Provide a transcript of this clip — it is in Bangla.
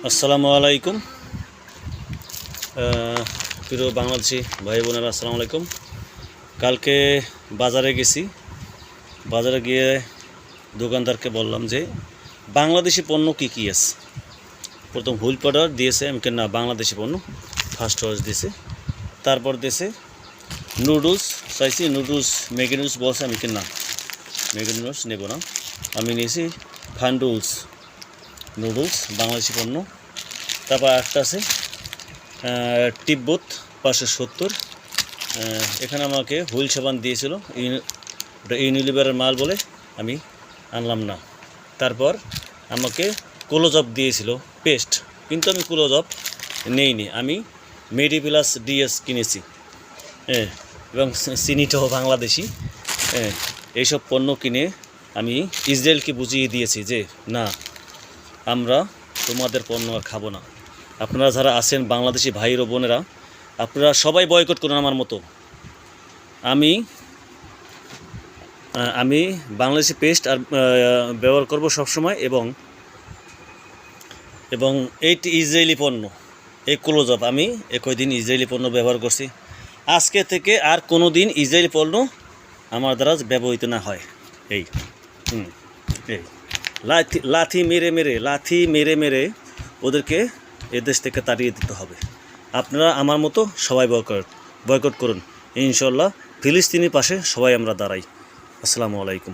আসসালামু আলাইকুম প্রিয় বাংলাদেশি ভাই বোনেরা, আসসালামু আলাইকুম। কালকে বাজারে গেছি। বাজারে গিয়ে দোকানদারকে বললাম যে বাংলাদেশি পণ্য কী কী আছে। প্রথম হুইল পাউডার দিয়েছে, আমি কেন না বাংলাদেশি পণ্য ফার্স্ট ওয়াশ দিয়েছে। তারপর দিয়েছে নুডলস, চাইছি নুডলস, ম্যাগি নুডলস বলছে, আমি কেন না ম্যাগি নুডলস নেব না, আমি নিয়েছি ফান্ডুলস নুডলস, বাংলাদেশি পণ্য। তারপর একটা আছে টিব্বত 570। এখানে আমাকে হুইল সাবান দিয়েছিল, ওটা ইউনিলিভারের মাল বলে আমি আনলাম না। তারপর আমাকে ক্লোজআপ দিয়েছিল পেস্ট, কিন্তু আমি ক্লোজআপ নেইনি, আমি মেডিপ্লাস ডিএস কিনেছি। এবং চিনিটাও বাংলাদেশি। এইসব পণ্য কিনে আমি ইসরায়েলকে বুঝিয়ে দিয়েছি যে না, আমরা তোমাদের পণ্য আর খাবো না। আপনারা যারা আছেন বাংলাদেশি ভাই ও বোনেরা, আপনারা সবাই বয়কট করুন আমার মতো। আমি বাংলাদেশি পেস্ট আর ব্যবহার করব সবসময়, এবং এইটি ইসরায়েলি পণ্য, এই ক্লোজআপ আমি একই দিন ইসরায়েলি পণ্য ব্যবহার করছি। আজকে থেকে আর কোনো দিন ইসরায়েলি পণ্য আমার দ্বারা ব্যবহৃত না হয়। এই লাথি মেরে মেরে ওদেরকে এদেশ থেকে তাড়িয়ে দিতে হবে। আপনারা আমার মতো সবাই বয়কট করুন। ইনশাল্লাহ ফিলিস্তিনি পাশে সবাই আমরা দাঁড়াই। আসসালামু আলাইকুম।